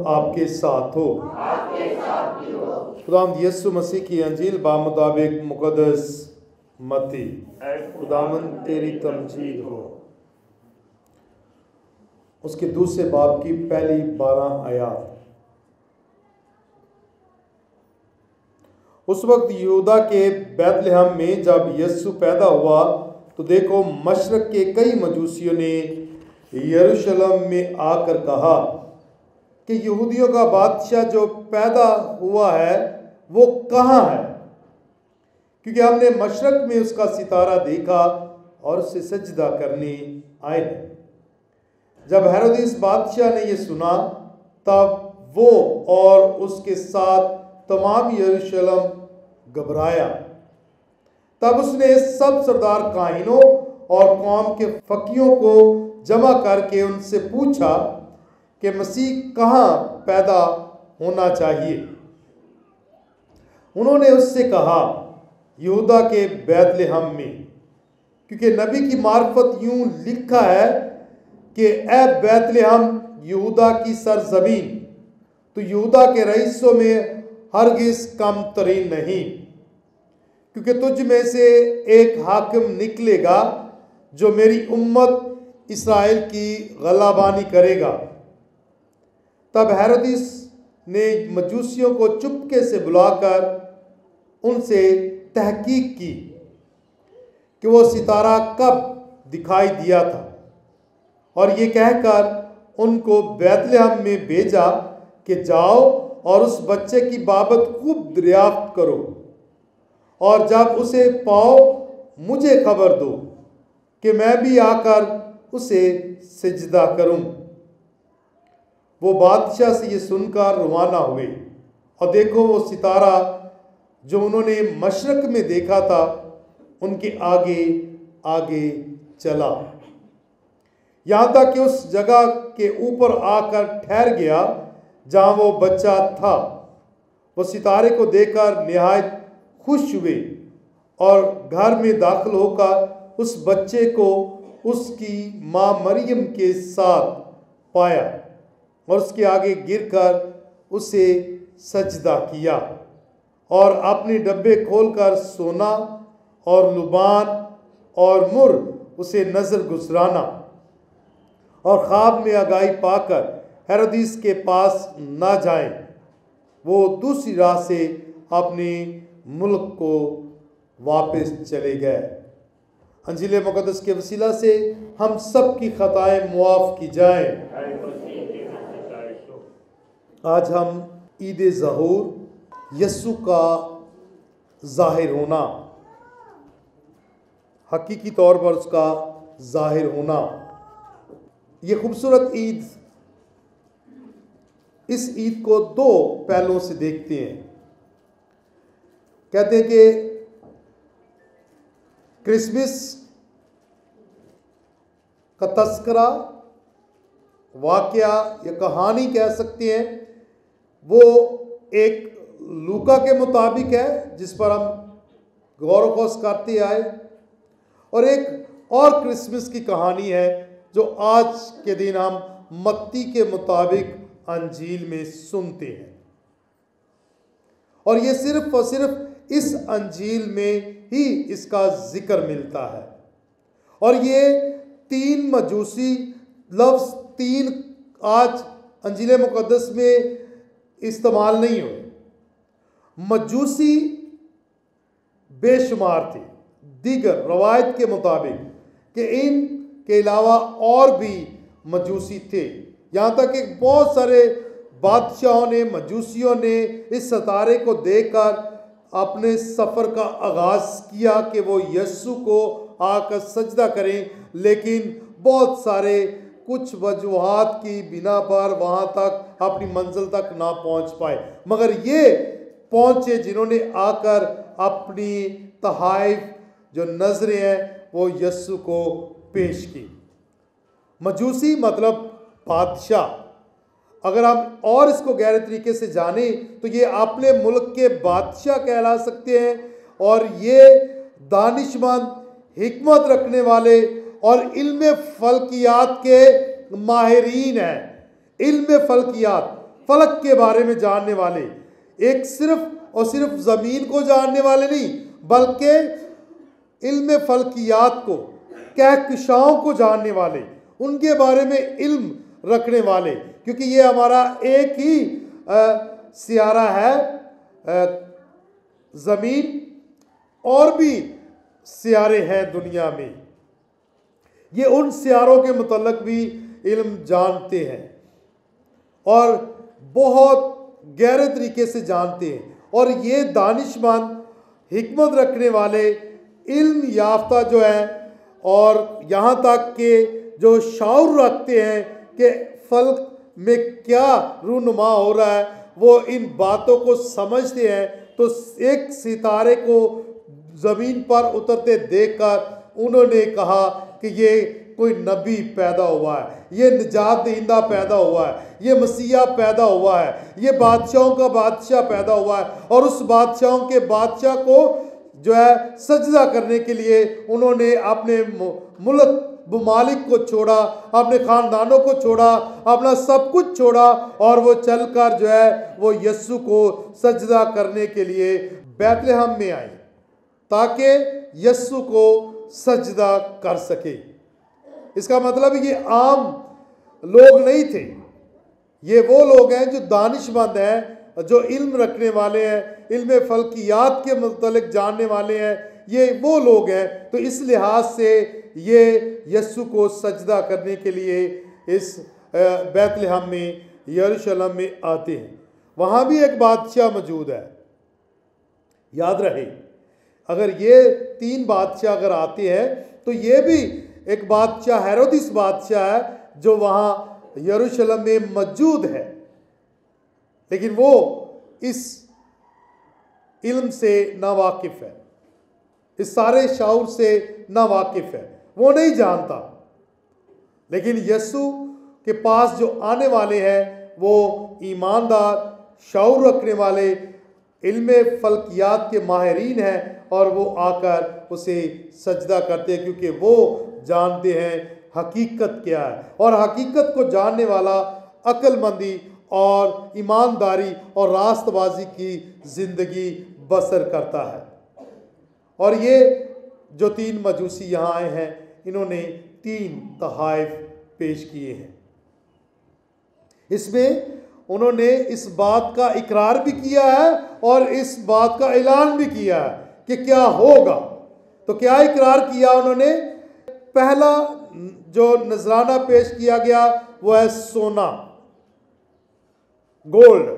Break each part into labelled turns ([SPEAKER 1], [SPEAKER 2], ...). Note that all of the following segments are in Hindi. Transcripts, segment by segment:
[SPEAKER 1] आपके साथ हो। खुदावंद यीशु मसीह की अंजील बामुताबिक मुकद्दस मत्ती। खुदावंद तेरी तमजीद हो। उसके दूसरे बाब की पहली 12 आयत। उस वक्त यहूदा के बैतलहम में जब यीशु पैदा हुआ तो देखो, मशरक के कई मजूसियों ने यरूशलेम में आकर कहा कि यहूदियों का बादशाह जो पैदा हुआ है वो कहाँ है, क्योंकि हमने मशरक में उसका सितारा देखा और उसे सजदा करने आए हैं। जब हेरोदेस बादशाह ने ये सुना तब वो और उसके साथ तमाम यरूशलेम घबराया। तब उसने सब सरदार काहिनों और कौम के फकीरों को जमा करके उनसे पूछा कि मसीह कहाँ पैदा होना चाहिए। उन्होंने उससे कहा, यहूदा के बैतलहम में, क्योंकि नबी की मार्फत यूं लिखा है कि ए बैतलहम यहूदा की सरजमीन, तो यहूदा के रईसों में हरगिज कम तरीन नहीं, क्योंकि तुझ में से एक हाकिम निकलेगा जो मेरी उम्मत इस्राएल की गलाबानी करेगा। तब हेरोदेस ने मजूसियों को चुपके से बुलाकर उनसे तहकीक की कि वो सितारा कब दिखाई दिया था, और ये कहकर उनको बैतलहम में भेजा कि जाओ और उस बच्चे की बाबत खूब दरियाफ्त करो, और जब उसे पाओ मुझे खबर दो कि मैं भी आकर उसे सिजदा करूं। वो बादशाह से ये सुनकर रवाना हुए, और देखो वो सितारा जो उन्होंने मशरक में देखा था उनके आगे आगे चला, यहाँ तक कि उस जगह के ऊपर आकर ठहर गया जहाँ वो बच्चा था। वो सितारे को देखकर निहायत खुश हुए और घर में दाखिल होकर उस बच्चे को उसकी माँ मरियम के साथ पाया और उसके आगे गिरकर उसे सजदा किया, और अपने डब्बे खोलकर सोना और लुबान और मुर उसे नजर गुजराना, और ख्वाब में आगाही पाकर हेरोदेस के पास ना जाएं, वो दूसरी राह से अपने मुल्क को वापस चले गए। अंजील मुकद्दस के वसीला से हम सब की खताएं मुआफ की जाएं। आज हम ईद ज़हूर, यस्सु का ज़ाहिर होना, हकीकी तौर पर उसका ज़ाहिर होना, ये खूबसूरत ईद, इस ईद को दो पहलुओं से देखते हैं। कहते हैं कि क्रिसमस का तस्करा, वाकया या कहानी कह सकते हैं, वो एक लूका के मुताबिक है जिस पर हम गौर व खोज करते आए, और एक और क्रिसमस की कहानी है जो आज के दिन हम मत्ती के मुताबिक अंजील में सुनते हैं। और ये सिर्फ और सिर्फ इस अंजील में ही इसका जिक्र मिलता है, और ये तीन मजूसी लफ्ज़ तीन आज अंजील मुकद्दस में इस्तेमाल नहीं हुए। मजूसी बेशुमार थे दीगर रवायत के मुताबिक कि इन के अलावा और भी मजूसी थे, यहाँ तक कि बहुत सारे बादशाहों ने, मजूसियों ने इस सितारे को देखकर अपने सफ़र का आगाज़ किया कि वो यस्सु को आकर सजदा करें, लेकिन बहुत सारे कुछ वजूहात की बिना पर वहाँ तक अपनी मंजिल तक ना पहुँच पाए, मगर ये पहुँचे जिन्होंने आकर अपनी तहाइफ जो नजरें हैं वो यस्सु को पेश की। मजूसी मतलब बादशाह। अगर हम और इसको गहरे तरीके से जानें तो ये अपने मुल्क के बादशाह कहला सकते हैं, और ये दानिशमंद, हिकमत रखने वाले और इल्म फल्कियात के माहिरीन हैं। इल्म फल्कियात, फलक के बारे में जानने वाले, एक सिर्फ और सिर्फ ज़मीन को जानने वाले नहीं, बल्कि इल्म फल्कियात को, कहकशाओं को जानने वाले, उनके बारे में इल्म रखने वाले, क्योंकि ये हमारा एक ही सियारा है, ज़मीन, और भी सियारे हैं दुनिया में। ये उन सियारों के मुतल्लिक़ भी इल्म जानते हैं और बहुत गहरे तरीके से जानते हैं। और ये दानिशमंद, हिकमत रखने वाले, इल्म याफ्ता जो है, और यहाँ तक कि जो शऊर रखते हैं कि फल्क में क्या रूनुमा हो रहा है, वो इन बातों को समझते हैं। तो एक सितारे को ज़मीन पर उतरते देखकर उन्होंने कहा कि ये कोई नबी पैदा हुआ है, ये निजात दहिंदा पैदा हुआ है, ये मसीहा पैदा हुआ है, ये बादशाहों का बादशाह पैदा हुआ है। और उस बादशाहों के बादशाह को जो है सजदा करने के लिए उन्होंने अपने मुल्क ममालिक को छोड़ा, अपने ख़ानदानों को छोड़ा, अपना सब कुछ छोड़ा, और वो चलकर जो है वो यस्सु को सजदा करने के लिए बैतलहम में आए ताकि यस्सु को सजदा कर सके। इसका मतलब ये आम लोग नहीं थे, ये वो लोग हैं जो दानिशमंद हैं, जो इल्म रखने वाले हैं, इल्म फल्कियात के मुतल्लिक़ जानने वाले हैं, ये वो लोग हैं। तो इस लिहाज से ये यस्सु को सजदा करने के लिए इस बैतलहम में, यरूशलेम में आते हैं। वहाँ भी एक बादशाह मौजूद है। याद रहे, अगर ये 3 बादशाह अगर आते हैं तो ये भी एक बादशाह हेरोदिस बादशाह है जो वहाँ यरूशलेम में मौजूद है, लेकिन वो इस इल्म से नावाकिफ़ है, इस सारे शऊर से नावाकिफ़ है, वो नहीं जानता। लेकिन यस्सु के पास जो आने वाले हैं वो ईमानदार, शऊर रखने वाले, इल्म फल्कियात के माहिरीन हैं, और वो आकर उसे सजदा करते हैं क्योंकि वो जानते हैं हकीकत क्या है। और हकीकत को जानने वाला अक्लमंदी और ईमानदारी और रास्तबाजी की ज़िंदगी बसर करता है। और ये जो 3 मजूसी यहाँ आए हैं, इन्होंने 3 तहाइफ पेश किए हैं। इसमें उन्होंने इस बात का इकरार भी किया है और इस बात का ऐलान भी किया है कि क्या होगा। तो क्या इकरार किया उन्होंने? पहला जो नजराना पेश किया गया वो है सोना, गोल्ड।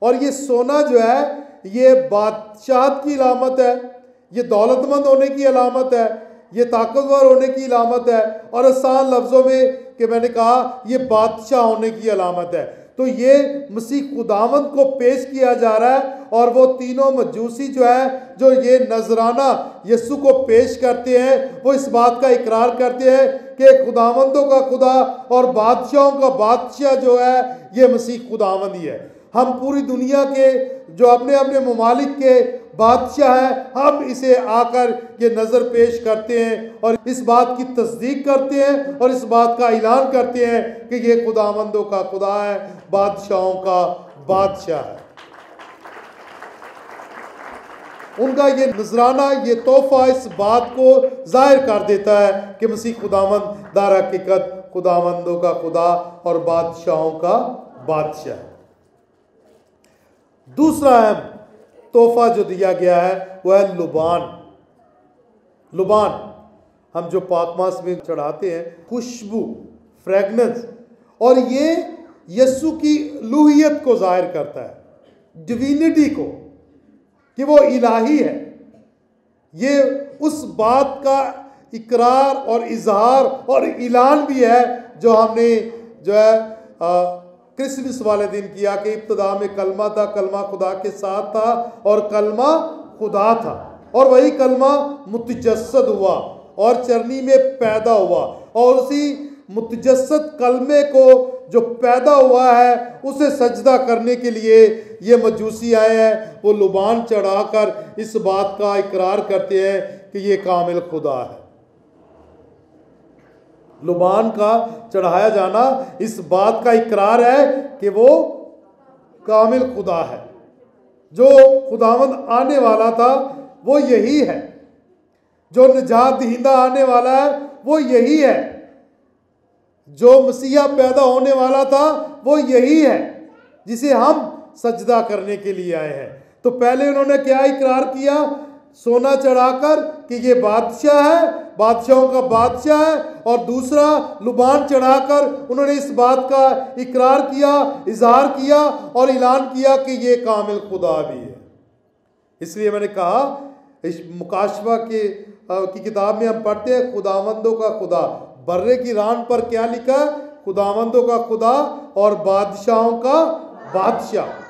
[SPEAKER 1] और ये सोना जो है ये बादशाहत की अलामत है, ये दौलतमंद होने की अलामत है, ये ताकतवर होने की अलामत है, और आसान लफ्ज़ों में कि मैंने कहा ये बादशाह होने की अलामत है। तो ये मसीह खुदावंद को पेश किया जा रहा है। और वो तीनों मजूसी जो है, जो ये नजराना यस्सु को पेश करते हैं, वो इस बात का इकरार करते हैं कि खुदावंदों का खुदा और बादशाहों का बादशाह जो है ये मसीह खुदावंद ही है। हम पूरी दुनिया के जो अपने अपने ममालिक के बादशाह है, हम इसे आकर ये नज़र पेश करते हैं और इस बात की तस्दीक करते हैं और इस बात का ऐलान करते हैं कि ये खुदावंदों का खुदा है, बादशाहों का बादशाह है। उनका ये नजराना, ये तोहफा इस बात को जाहिर कर देता है कि मसीह खुदावंद दार हकीकत खुदावंदों का खुदा और बादशाहों का बादशाह है। दूसरा अहम तोहफा जो दिया गया है वह है लुबान। लुबान हम जो पाकमास में चढ़ाते हैं, खुशबू, फ्रेगनेंस, और ये यस्सु की लूहियत को जाहिर करता है, डिविनिटी को, कि वो इलाही है। ये उस बात का इकरार और इजहार और ऐलान भी है जो हमने जो है क्रिसमस वाले दिन किया कि इब्तिदा में कलमा था, कलमा खुदा के साथ था और कलमा खुदा था, और वही कलमा मुतजस्सद हुआ और चरनी में पैदा हुआ, और उसी मुतजस्सद कलमे को जो पैदा हुआ है उसे सजदा करने के लिए ये मजूसी आए हैं। वो लुबान चढ़ाकर इस बात का इकरार करते हैं कि ये कामिल खुदा है। लुबान का चढ़ाया जाना इस बात का इकरार है कि वो कामिल खुदा है। जो खुदावंद आने वाला था वो यही है। जो निजात दहिंदा आने वाला है वो यही है। जो मसीहा पैदा होने वाला था वो यही है जिसे हम सजदा करने के लिए आए हैं। तो पहले उन्होंने क्या इकरार किया? सोना चढ़ाकर कि ये बादशाह है, बादशाहों का बादशाह है। और दूसरा लुबान चढ़ाकर उन्होंने इस बात का इकरार किया, इजहार किया और ऐलान किया कि ये कामिल खुदा भी है। इसलिए मैंने कहा इस मुकाशवा की किताब में हम पढ़ते हैं खुदावंदों का खुदा। बर्रे की रान पर क्या लिखा? खुदावंदों का खुदा और बादशाहों का बादशाह।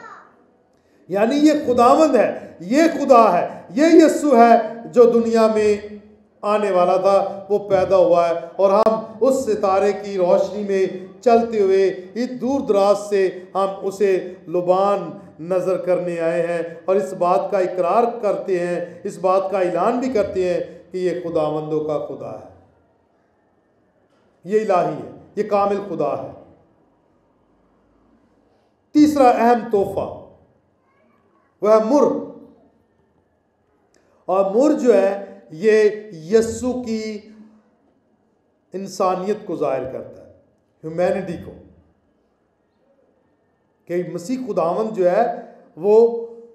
[SPEAKER 1] यानी ये खुदावंद है, ये खुदा है, ये यीशु है जो दुनिया में आने वाला था, वो पैदा हुआ है। और हम उस सितारे की रोशनी में चलते हुए इस दूर दराज से हम उसे लुबान नज़र करने आए हैं और इस बात का इकरार करते हैं, इस बात का ऐलान भी करते हैं कि ये खुदावंदों का खुदा है, ये इलाही है, ये कामिल खुदा है। तीसरा अहम तोहफा वह मुर। और मुर जो है ये यस्सु की इंसानियत को जाहिर करता है, ह्यूमैनिटी को, कि मसीह खुदावंद जो है वो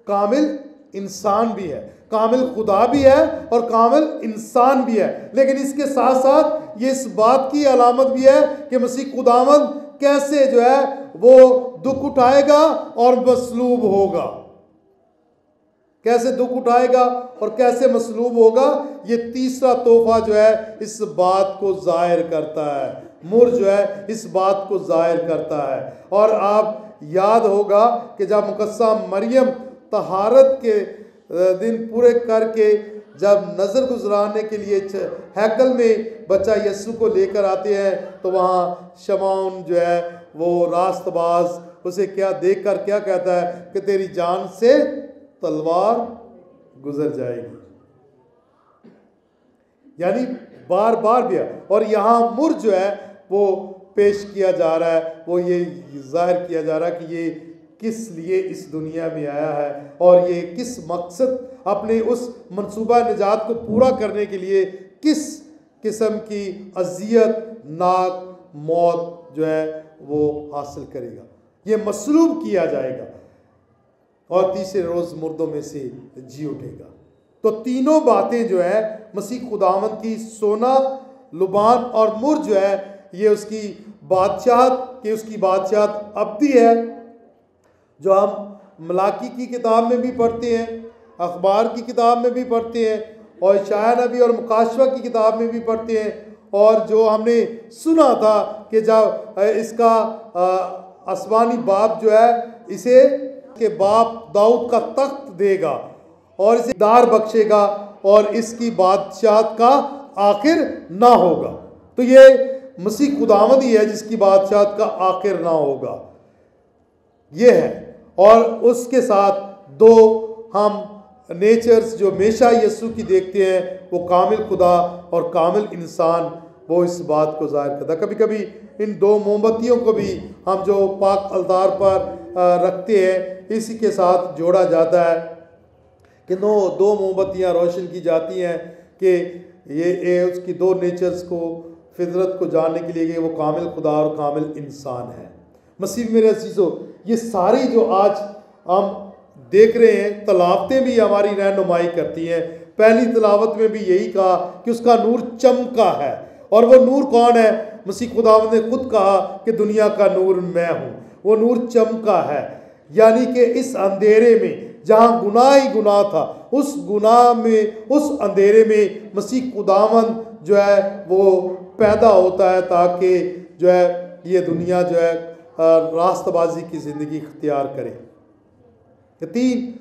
[SPEAKER 1] कामिल इंसान भी है, कामिल खुदा भी है और कामिल इंसान भी है। लेकिन इसके साथ साथ ये इस बात की अलामत भी है कि मसीह खुदावंद कैसे जो है वो दुख उठाएगा और मसलूब होगा, कैसे दुख उठाएगा और कैसे मसलूब होगा। ये तीसरा तोहफा जो है इस बात को जाहिर करता है, मुर जो है इस बात को जाहिर करता है। और आप याद होगा कि जब मुकद्दसा मरियम तहारत के दिन पूरे करके जब नज़र गुजराने के लिए हैकल में बच्चा यीशु को लेकर आते हैं तो वहाँ शमौन जो है वो रास्तबाज उसे क्या देखकर क्या कहता है कि तेरी जान से तलवार गुजर जाएगी। यानी बार बार भी। और यहाँ मुर जो है वो पेश किया जा रहा है, वो ये जाहिर किया जा रहा है कि ये किस लिए इस दुनिया में आया है और ये किस मकसद, अपने उस मंसूबा निजात को पूरा करने के लिए किस किस्म की अजियत नाक मौत जो है वो हासिल करेगा। ये मसलूब किया जाएगा और तीसरे रोज़ मुर्दों में से जी उठेगा। तो तीनों बातें जो है मसीह खुदावंद की, सोना, लुबान और मुर जो है ये उसकी बादशाहत कि उसकी बादशाहत अब्दी है, जो हम मलाकी की किताब में भी पढ़ते हैं, अखबार की किताब में भी पढ़ते हैं और इशाया नबी और मुकाशवा की किताब में भी पढ़ते हैं। और जो हमने सुना था कि जब इसका आसमानी बाप जो है इसे के बाप दाऊद का तख्त देगा और इसे दार बख्शेगा और इसकी बादशाहत का आखिर ना होगा। तो ये मसीह खुदावंद ही है जिसकी बादशाहत का आखिर ना होगा, ये है। और उसके साथ दो हम नेचर्स जो हमेशा यीशु की देखते हैं, वो कामिल खुदा और कामिल इंसान, वो इस बात को जाहिर करता है। कभी कभी इन दो मोमबत्तियों को भी हम जो पाक अलतार पर रखते हैं इसी के साथ जोड़ा जाता है कि दो मोमबत्तियाँ रोशन की जाती हैं कि ये उसकी दो नेचर्स को, फितरत को जानने के लिए कि वो कामिल खुदा और कामिल इंसान है। मसीह मेरे अजीज़ों, ये सारी जो आज हम देख रहे हैं तलावतें भी हमारी रहनुमाई करती हैं। पहली तलावत में भी यही कहा कि उसका नूर चमका है, और वो नूर कौन है? मसीह खुदावंद ने खुद कहा कि दुनिया का नूर मैं हूँ। वो नूर चमका है, यानी कि इस अंधेरे में जहाँ गुनाह ही गुनाह था, उस गुनाह में, उस अंधेरे में मसीह खुदावंद जो है वो पैदा होता है ताकि जो है ये दुनिया जो है रास्तबाजी की ज़िंदगी इख्तियार करे। तीन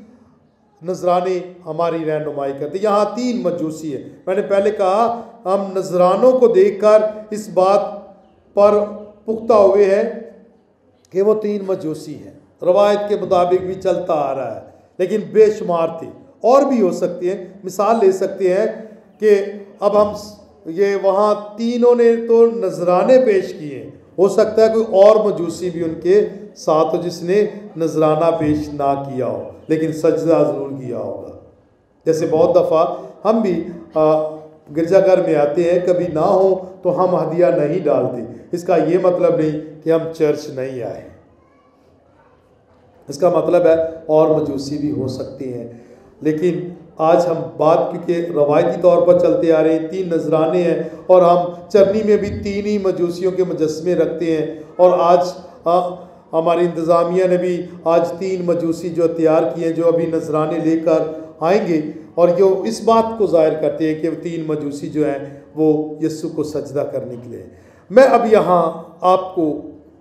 [SPEAKER 1] नजराने हमारी रहनुमाई करते। यहाँ तीन मजूसी है। मैंने पहले कहा हम नजरानों को देखकर इस बात पर पुख्ता हुए हैं कि वो तीन मजूसी हैं। रवायत के मुताबिक भी चलता आ रहा है, लेकिन बेशुमार थे, और भी हो सकते हैं। मिसाल ले सकते हैं कि अब हम ये वहाँ तीनों ने तो नजराने पेश किए, हो सकता है कोई और मजूसी भी उनके साथ हो जिसने नजराना पेश ना किया हो लेकिन सजदा ज़रूर किया होगा। जैसे बहुत दफ़ा हम भी गिरजाघर में आते हैं, कभी ना हो तो हम हदिया नहीं डालते। इसका ये मतलब नहीं कि हम चर्च नहीं आए, इसका मतलब है और मजूसी भी हो सकते हैं। लेकिन आज हम बात क्योंकि रवायती तौर पर चलते आ रहे हैं, 3 नजराने हैं और हम चरनी में भी 3 ही मजूसियों के मुजस्मे रखते हैं। और आज हमारी इंतज़ामिया ने भी आज 3 मजूसी जो तैयार किए हैं, जो अभी नजराने लेकर आएंगे और जो इस बात को ज़ाहिर करते हैं कि 3 मजूसी जो हैं वो यीशु को सजदा करने के लिए। मैं अब यहाँ आपको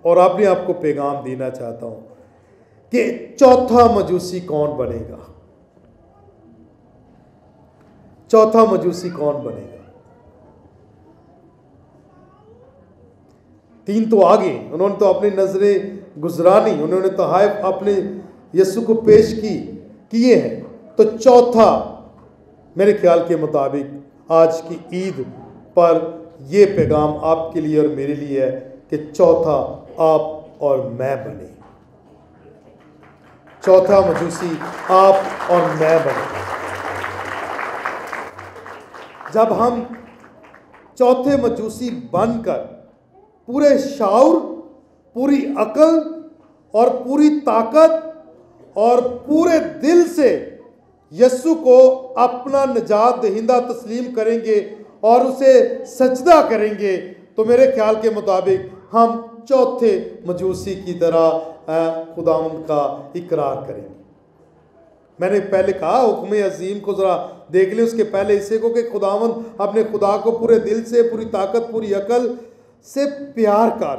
[SPEAKER 1] और अपने आप को पैगाम देना चाहता हूँ कि चौथा मजूसी कौन बनेगा। चौथा मजूसी कौन बनेगा? 3 तो आगे, उन्होंने तो अपनी नजरें गुजरानी, उन्होंने तो हाय अपने यीशु को पेश किए हैं। तो चौथा मेरे ख्याल के मुताबिक आज की ईद पर यह पैगाम आपके लिए और मेरे लिए है कि चौथा आप और मैं बने। चौथा मजूसी आप और मैं बने। जब हम चौथे मजूसी बनकर पूरे शाऊर, पूरी अकल और पूरी ताकत और पूरे दिल से यीशु को अपना निजात दहिंदा तस्लीम करेंगे और उसे सजदा करेंगे, तो मेरे ख्याल के मुताबिक हम चौथे मजूसी की तरह खुदावंद का इकरार करेंगे। मैंने पहले कहा हुक्म अजीम को ज़रा देख लें, उसके पहले हिस्से को कि खुदावंद अपने खुदा को पूरे दिल से, पूरी ताकत, पूरी अकल से प्यार कर,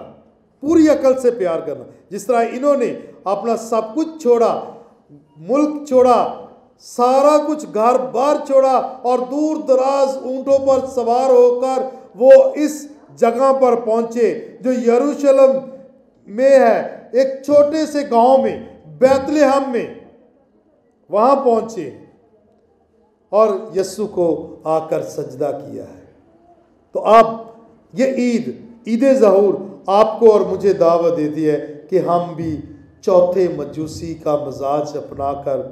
[SPEAKER 1] पूरी अकल से प्यार करना। जिस तरह इन्होंने अपना सब कुछ छोड़ा, मुल्क छोड़ा, सारा कुछ घर बार छोड़ा और दूर दराज ऊंटों पर सवार होकर वो इस जगह पर पहुंचे जो यरूशलेम में है, एक छोटे से गांव में, बैतलहम में वहां पहुंचे और यीशु को आकर सजदा किया है। तो आप ये ईद ज़हूर आपको और मुझे दावत देती है कि हम भी चौथे मजूसी का मजाज अपनाकर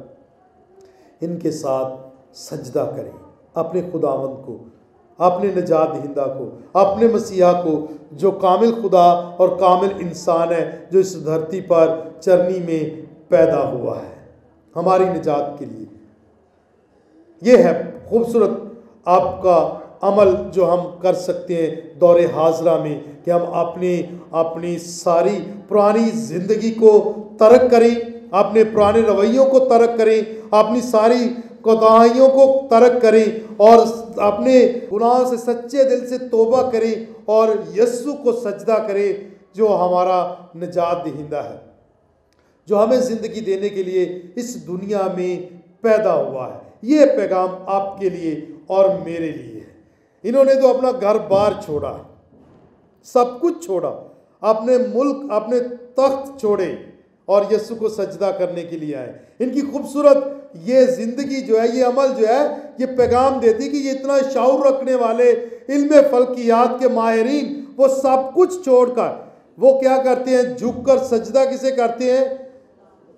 [SPEAKER 1] इनके साथ सजदा करें, अपने खुदावंद को, अपने निजात दहिंदा को, अपने मसीहा को, जो कामिल खुदा और कामिल इंसान है, जो इस धरती पर चरनी में पैदा हुआ है हमारी निजात के लिए। ये है खूबसूरत आपका अमल जो हम कर सकते हैं दौरे हाजरा में, कि हम अपनी सारी पुरानी ज़िंदगी को तर्क करें, अपने पुराने रवैयों को तर्क करें, अपनी सारी कोताहियों को तर्क करें और अपने गुनाहों से सच्चे दिल से तौबा करें और यीशु को सजदा करें जो हमारा निजात दहिंदा है, जो हमें ज़िंदगी देने के लिए इस दुनिया में पैदा हुआ है। ये पैगाम आपके लिए और मेरे लिए है। इन्होंने तो अपना घर बार छोड़ा, सब कुछ छोड़ा, अपने मुल्क, अपने तख्त छोड़े और यीशु को सजदा करने के लिए आए। इनकी खूबसूरत ये ज़िंदगी जो है, ये अमल जो है, ये पैगाम देती कि ये इतना शाऊर रखने वाले इल्म फल्कियात के माहिरीन, वो सब कुछ छोड़कर वो क्या करते हैं? झुककर सजदा किसे करते हैं?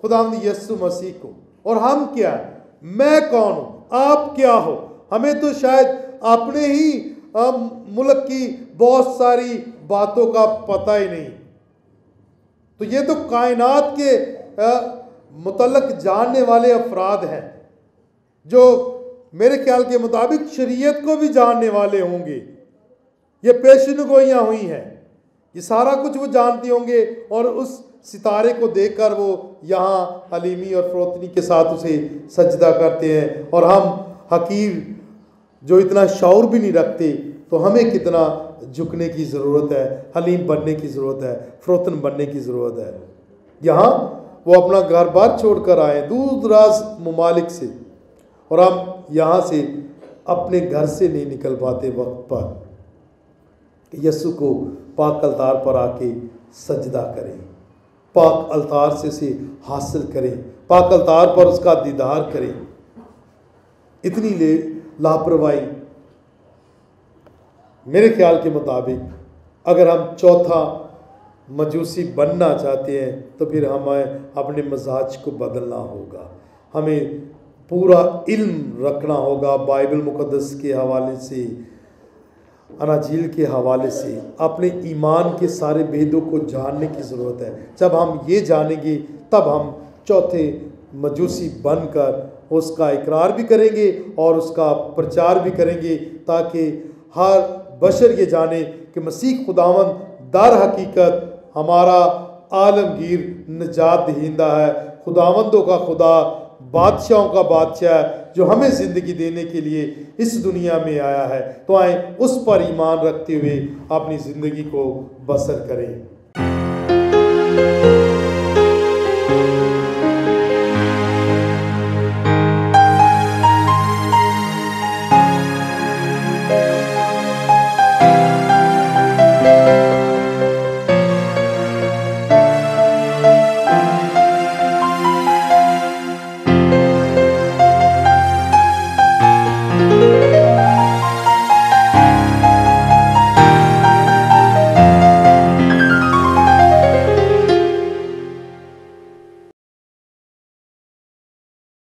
[SPEAKER 1] खुदावंद यीशु मसीह को। और हम क्या, मैं कौन हूँ, आप क्या हो? हमें तो शायद अपने ही मुल्क की बहुत सारी बातों का पता ही नहीं। तो ये तो कायनात के मुतल्लक जानने वाले अफराद हैं, जो मेरे ख्याल के मुताबिक शरीयत को भी जानने वाले होंगे। ये पेशनगोइयाँ हुई हैं, ये सारा कुछ वो जानते होंगे और उस सितारे को देखकर वो यहाँ हलीमी और फरोतनी के साथ उसे सजदा करते हैं। और हम हकीर जो इतना शऊर भी नहीं रखते, तो हमें कितना झुकने की ज़रूरत है, हलीम बनने की ज़रूरत है, फरोतन बनने की ज़रूरत है। यहाँ वो अपना घर बार छोड़ कर आए दूर दराज ममालिक से, और हम यहाँ से अपने घर से नहीं निकल पाते वक्त पर। यीशु को पाक अलतार पर आके सजदा करें, पाक अलतार से उसे हासिल करें, पाक अलतार पर उसका दीदार करें। इतनी लापरवाही मेरे ख्याल के मुताबिक अगर हम चौथा मजूसी बनना चाहते हैं तो फिर हमें अपने मजाज को बदलना होगा। हमें पूरा इल्म रखना होगा, बाइबल मुक़द्दस के हवाले से, अनाजील के हवाले से अपने ईमान के सारे भेदों को जानने की ज़रूरत है। जब हम ये जानेंगे तब हम चौथे मजूसी बनकर उसका इकरार भी करेंगे और उसका प्रचार भी करेंगे, ताकि हर बशर ये जाने कि मसीह खुदावंद दर हकीकत हमारा आलमगीर निजात दहिंदा है, खुदावंदों का खुदा, बादशाहों का बादशाह, जो हमें ज़िंदगी देने के लिए इस दुनिया में आया है। तो आए उस पर ईमान रखते हुए अपनी ज़िंदगी को बसर करें।